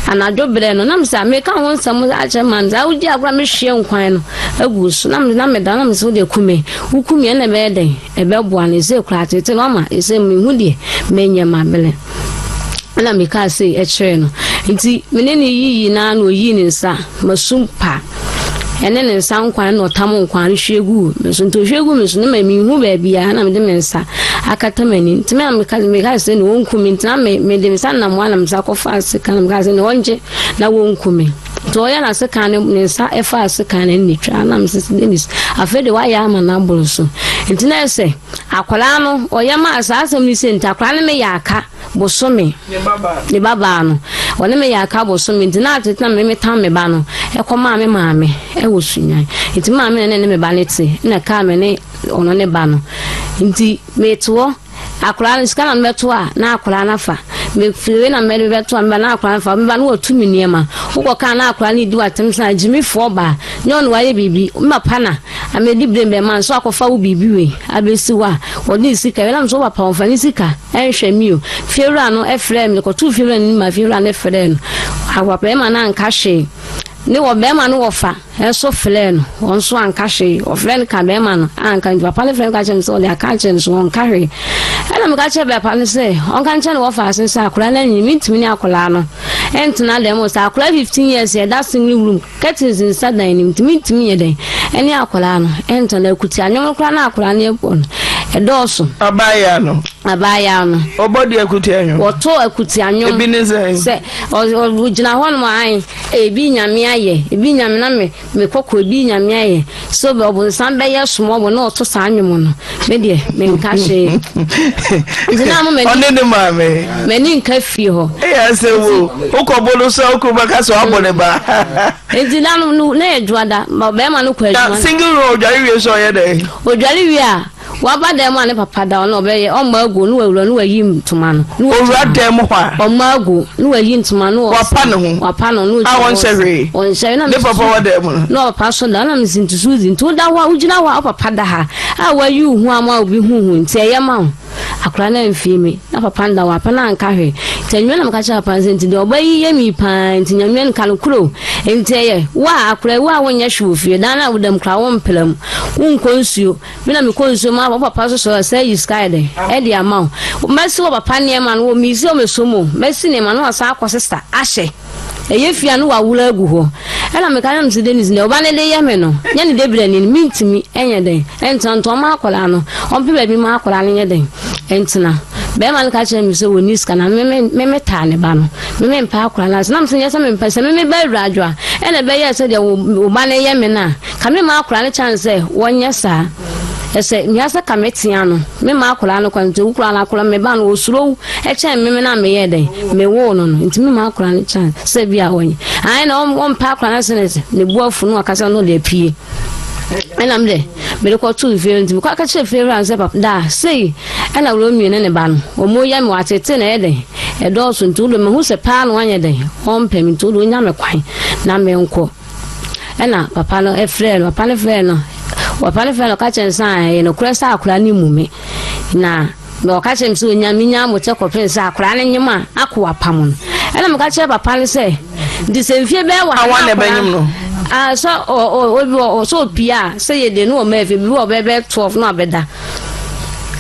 S7: anadwo bre no nam sa me ka ho nsam a che man za udi agora me hwie nkwan no agusu nam me da nam so de kume ukumi na be den e be boa ne se kura tete no ma e se me hu de menye mabele na me ka se e kire no nti me ne yi na no yi ne nsa masumpa ene ne nsa nkwan no tam nkwan hwegu me so nto hwegu me so na me hu ba bia na me de me nsa akata mani nti me ka se no wonkumi nti na me de nsa na mo na msa ko fa se kan me ka se no wonje na wonkumi to ya na se kan ne nsa e fa se kan ne twa na me se denis afede wa ya ama na bolo so nti na se akwala no oya ma asasam ni se ntakwala ne me ya aka bosome ne baba no wona me ya aka bosome nti na ateta me tam me ba no e ko ma me maame e wo sunyan nti maame ne me ba ne te na ka me ne ono ne ba no nti me to akura skana meto a na akura na fa me fire na me beto me na akura fa me ba no otumi niema ukọ ka na akura ni di watem sa jimi fo ba nyon wa ye bibi mma pana
S9: amedi brembe man so akofa wo bibiwe abesi wa woni sika wela so papa onfa ni sika enhwe mi o fiewura no efrem ne ko tu fiewura ni ma fiewura ne frem awapa ma na nka hwe ni wo be ma no wo fa eso frem won so anka hwe o frem ka be ma no anka ni papa le frem ka chem so le aka chem so on ka hwe ela me ka che be papa ne se on kan che no wo fa asen sa akura na nyi mitimi ni akola no entuna le mo sa akura 15 years e that single room curtains inside na ni mitimi ye den eni akola no entuna kuti anyom kura na akura na epon edoso
S5: abaya no obodi akuti anyo
S9: woto akuti anyo
S5: ebi ne
S9: se o gina ho no an ebi nyame aye ebi nyame na me kokko ebi nyame aye so be obun san be yeso mo bo na oto sa anyo no me de me nka hye gina mo me
S5: onene ma
S9: me ni nka fi ho
S5: e ase wo ukobolo so ukubaka so abone ba
S9: gina no na ejuada be ma no kwa ejuada
S5: single road jari we so ye de
S9: ojari wi a waba dem ane papa da no be ye omagu no wawura no wayi ntuma no
S5: owura dem hwa
S9: omagu no wayi ntuma no wapa no no
S5: a won sere
S9: na
S5: me papa wa dem
S9: no papa so da na mzintu suzi ntu da wa ugina wa papa da ha a wayi hu ama obi hu nti eye ma akura na mfimi na papa nda wa pa na nka hwe tanwe na mka cha pa nti de obayi ye mi pa nti nyanwe nka no kuro nti eye wa akura wa wonya hwufie da na wudam kra wo mpelam unkonsuo me na me konsuo ma papa so say you sky de e de amount mesi wo papa ne ma no misi o mesomo mesi ne ma no asa akọ sister ahye eye fia no wa wura agu ho ela me kan msi denis ne oba ne de ye me no nya ne de bra ni mintimi enye den entanto ma akola no ompe ba bi ma akola ne nye den entina be ma ka che mi so woni ska na me ta ne ba no me mpa akola na nam se nyesa me mpa se me ba radwa ene be ye se de wo ba ne ye me na ka me ma akola ne chance wonye sa ese nyasa kametia no me ma akola no kwante ukura na akola me ba no osuro eche me na me ye den me wo no no ntimi ma akola ne chance se bia wonye ai na on pa akola na senese ne buafu no akasa no le pie ena mde me ko tu fe ntimi ko akache fe ran se papa da sei ena wo mi ne ba no o mo ya me watete na ye den e do so ntu do me hu se pa no anye den on pe mi ntu do nya me kwan na me nko ena papa no e frɛ no papa ne frɛ no wapale fela ka chensa no kuresa akura ni mume na no ka chemsi onyaminya mo te kopensa akura ne nyima akwa pam ela me ka che papa le se ndi se mfie be wa
S5: awan ne benyim no
S9: so o so pia se ye de no me fe bi wo be 12 no abeda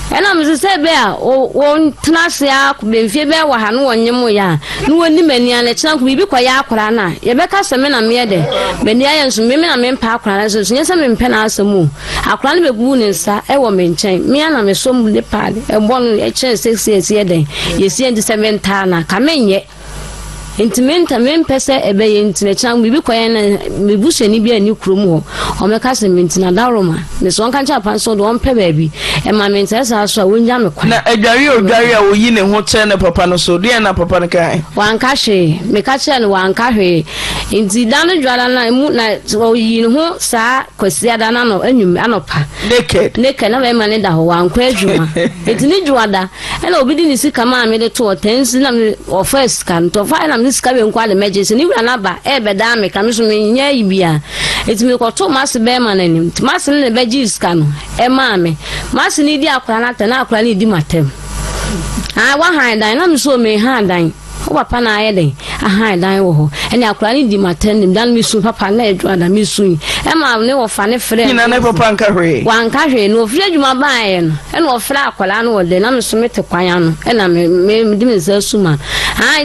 S9: ena me se be a o tnase a be mfie be wa ha no wonyem ya no woni mani ane chana ku bibi kwa ya akura na ye be ka se me na me de mani aye nso me na me mpa akura na so nyesa me mpa na asemu akura na be gu ne nsa e wo me nchen me na me so mu le pade e bo no e chen 6 years ye den ye si 7 ta na ka menye intimenta mempese ebe ye ntine chang bibi kwa ya na mebuse ni bia ni krom ho o me ka se mentina daroma ne so nka cha pan so do on pe baby e ma menta sa so wonya me kwa
S5: na odwari a oyi ne ho che ne papa no so de na papa ne kai
S9: wan ka hwe me ka che ne wan ka hwe inti dano dwala na mu na oyi ne ho sa kwasi ada na no anwum anopa naked na be ma ne da ho wan kwa adwuma etini dwada e na obidi ni sika ma me de to 10 na me o first kan to fa na this kabe nkwa de emergency ni wura na ba e be da me kam so me nya ibia etimi ko to mas be ma na nim mas ne be jiska no e ma me mas ni di akura na ta na akura ni di matem wa han dan na me so me han dan o papa na aye den han dan wo ho ene akura ni di matem nim dan mi su papa na edu ada mi su e ma ne wo fa ne frɛ
S5: ni na ne papa nka hwe
S9: wan ka hwe no frɛ dwuma ba aye no ene wo frɛ akura no wo de na me so me te kwan no ena me di me za su ma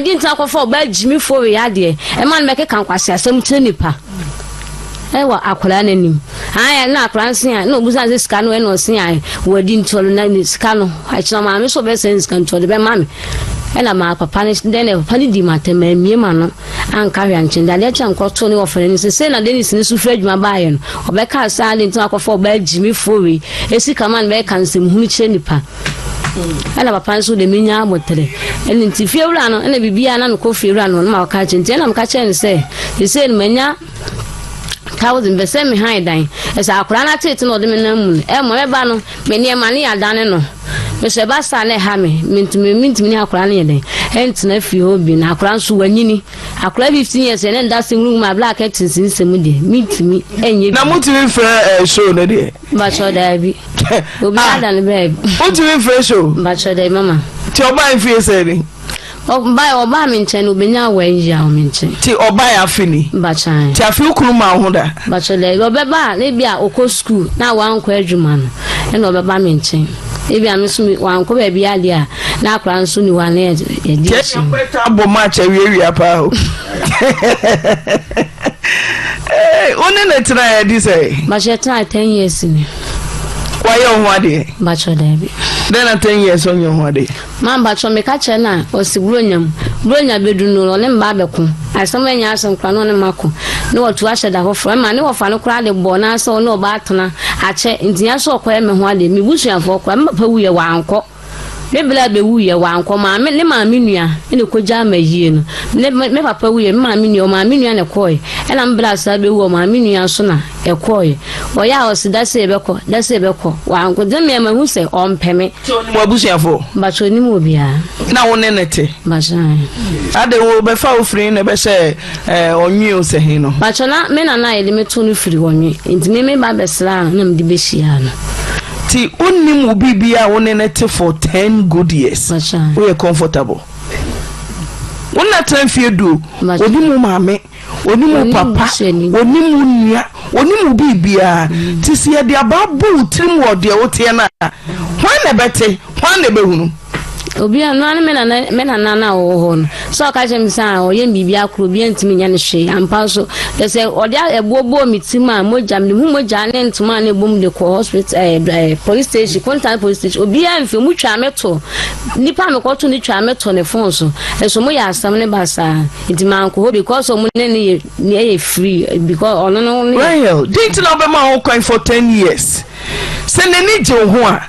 S9: di nta akofo ba jimi fo we ade e man me keka nkwase asem tire nipa ewa akura nanim na akura nsia na obuza ze ska no e no sia wadi ntolo na ni ska no achina ma me so be sen ska ntolo be ma me ela ma papa ne den papa ni di matema mie ma no anka hwa nchinda le cha nkoto ni ofere ni se na denis ni su fra dwuma ba ye no obeka sa de nta akofo ba jimi fo we esi kama be kansem hunu kire nipa ela papa nso de menya amotere eni nti fiewura no ena bibia na no ko fiewura no ma ka chinti na mka chen se ni menya thousand be se me han dan esa akura na tete no de me na mu e mo me ba no me ne ma ne adane no me se ba sa na ha me mintimi ni akora na yeden entina fi obi na akora nso wanyini akora 15 years and that same room my black curtains nsemu de mintimi enye
S5: na mutimi frɛ show no de
S9: ba cho da bi obi ada ne be
S5: mutimi frɛ show
S9: ba cho da mama
S5: ti oba mfie sɛ ni
S9: oba mi nche no benya wa ya o mi nche
S5: ti oba ya fini
S9: ba chan
S5: ti afi kunu ma ho da
S9: ba cho da obeba na bia okọ school na wa nkọ adwuma no e na obeba mi nche ebi amesu wa nkọ ba bia dia na akra nso ni wa na e di
S5: chi abo match awie apa ho one na tira ya di say
S9: ba che try 10 years ni
S5: why you ho ade
S9: ba cho da bi
S5: then na 10 years on your ho ade
S9: man ba cho me ka che na osiburo bronya bedu no ne mba beko asem anya asem kwa no ne mako ne wotu ahye da ho fra ma ne wo fa no kra de bo na so no ba atena ache ntinya so kwa me ho ade mi busuafo kwa mpa wuye wa anko bebla be wuye wa anko ma me ne ma menua ne koja ma yie no me papa wuye ma menua ne koy e na mbla sa be wu ma menua so na e koy o ya o sida se beko wa anko de me ma hu se o mpeme
S5: mo busuafo
S9: ba cho ni mo bia
S5: na wo nenete
S9: ba jan
S5: ade wo be fa ofri ne be se onwi o se hin no
S9: ba cho na me na na ye de me to no firi onwi ntime me ba besra na me de be hia no
S5: ti unnim ubibia wonenete for 10 good years we are comfortable wonna tranfie du onimu mame onimu papa onimu nia onimu bibia ti se de ababu trim wo de wote na hwan na behunu
S9: obi anu anu me na wo no so ka jem sa o ye bibia kro bi ntimi nya ne hwe ampa so de se odi ebobo mitima moja me hu moja ne ntuma ne bom de ko hospital police station contact police station obi anfe mu twa meto nipa me ko to ni twa meto ne phone so eso mo ya asam ne basa ntima ko because mo ne ye free because ono no
S5: well didn't know be ma on for 10 years se ne ni je ho a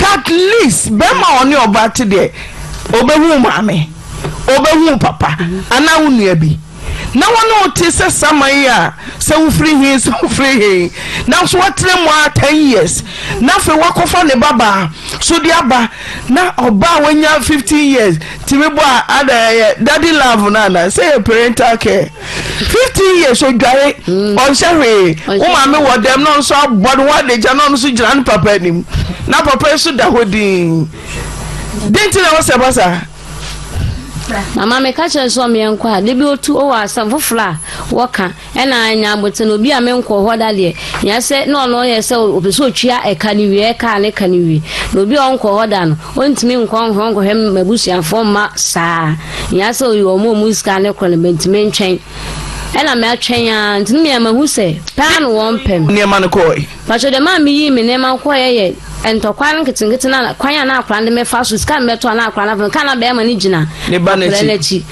S5: at least be ma oni oba te de obehu mame obehu papa ana wonu abi na wono ote se samai a se wo free hin na so watre mo 10 years na fe wakofa ne baba so di aba na oba wanya 15 years timebo ada daddy love na say parental care 15 years so gare on share o ma me wo dem no so bod wa de ja no so gira papa nim na papa so da hodin denti na wo se basa
S9: mama me ka che so me enko a de bi otu o wa asam fofla woka ena anya abote no bi a me enko ho da de nya se no ye se obeso otwia eka ni wi eka ne ka ni wi no bi onko ho da no ontimi nko hem mabusia foma sa nya se o mo muska ne ko ne bentime ntwen ena me atwen a ntimi me ma hu se pan won pem
S5: ne ma ne koy
S9: pa so de ma mi yi me ne ma ko ye entokwan nkitingiti na kwanya na akran de me fa so ska meto na akran na kana be ma ni gina
S5: ne ba na
S9: chi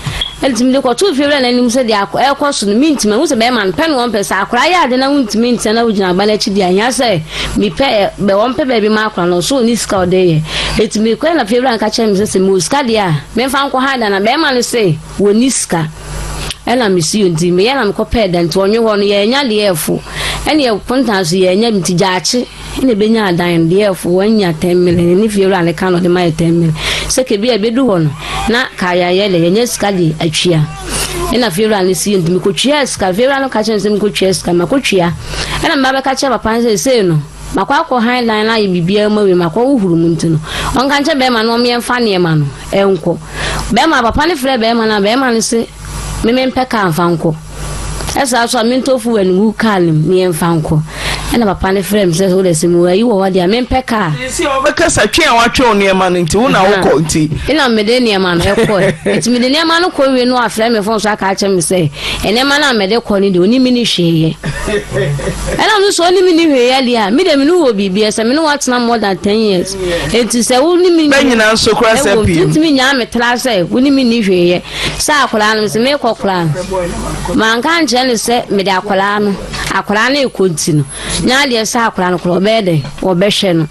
S9: eltimi de ko tu fibre na nim se de akọ so no minti ma hu se be man pen won pesa akra ya de na huntimi nti na ugina ba na chi de anya se mi pe be won pe be bi ma akran no so ni ska o de ye etimi ko na fibre an ka chem se mu ska de a me fa nko ha da na be ma ni se woni ska ela mi si ndi me ya na ko pe da nti onwe ho no ye nya de efu ene ye ponta so ye nya mti jaachi ene be nya adan de efu wanya 10 million ni fiora ne kan no de ma 10 million se ke bi e be du ho no na ka ya ye le nya ska de atwia ena fiora ne si ndi mi ko twia ska fiora no ka chen se mi ko twia ska ma ko twia ena mba be ka che papa se no makwa ko highline na ye bibia ma we makwa uhuru mu ntino on kan che be ma no me mfa ne ma no enko be ma papa ne frɛ be ma na be ma ne se me mpeka amfanko esa so mintofu wenu kalim me mfanko ena papa ne frem se so lesi mu ayi wo wade me mpeka
S5: si obeka sa twen watwe oni ema nti wo na wo ko nti
S9: ina mede ne ema no ekọ eti mede ne ema no ko we no afre me fon so aka ache me se ene ema na mede ko ni de oni mini hweye ena no so oni mini hweye dia me de me no wo bibia se me no watna more than 10 years eti se wo ni mini
S5: banyina so kra se pi
S9: eti me nya me tra se wo ni mini hweye sa akora no se me ko kora man kan je ne se me de akora no ekonti no nya de sa akora no kro be de wo be hwe no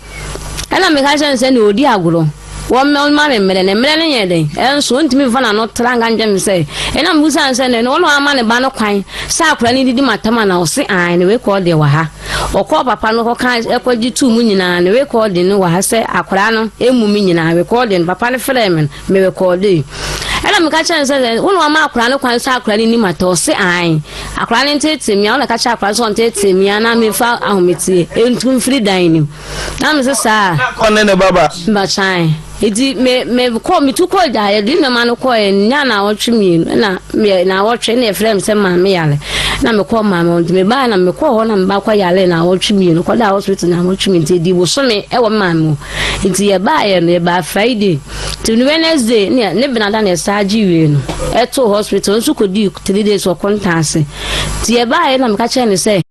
S9: ena me ka je se ne odi agoro wɔn mame mmerɛ ne mmerɛ ne yɛ den ɛnso ntumi fa na no tranga ngyem sɛ ɛna mbusa nsɛ ne wɔn ama ne ba no kwan sɛ akora ne didi matama na ɔse an ne we kɔ de wɔ ha ɔkɔ papa no kɔka ɛkɔgye tu mu nyinaa ne we kɔ de no wɔ ha sɛ akora no emu mi nyinaa we kɔ de no papa ne frɛ me me we kɔ de ɛna me ka kyɛn sɛ wɔn ama akora no kwan sɛ akora ne ni mata ɔse an akora ne ntete mia wɔn ka kyɛ akora so ntete mia na me fa ahometie entum firi dan nim na me sɛ saa
S5: kɔne ne baba
S9: mbachan edi me ko mi tu ko da ye di na ma no ko nya na wotwe mi na me na wotwe na efrem se ma me yale na me ko ma me ba na me ko ho na me ba ko yale na wotwe mi no ko da hospital na wotwe mi di wo so me e wo ma mu enti ye ba ye no ba Friday to Wednesday ne benada na saji we no e to hospital so ko di 3 days of contact ti ye ba ye na me ka che ne se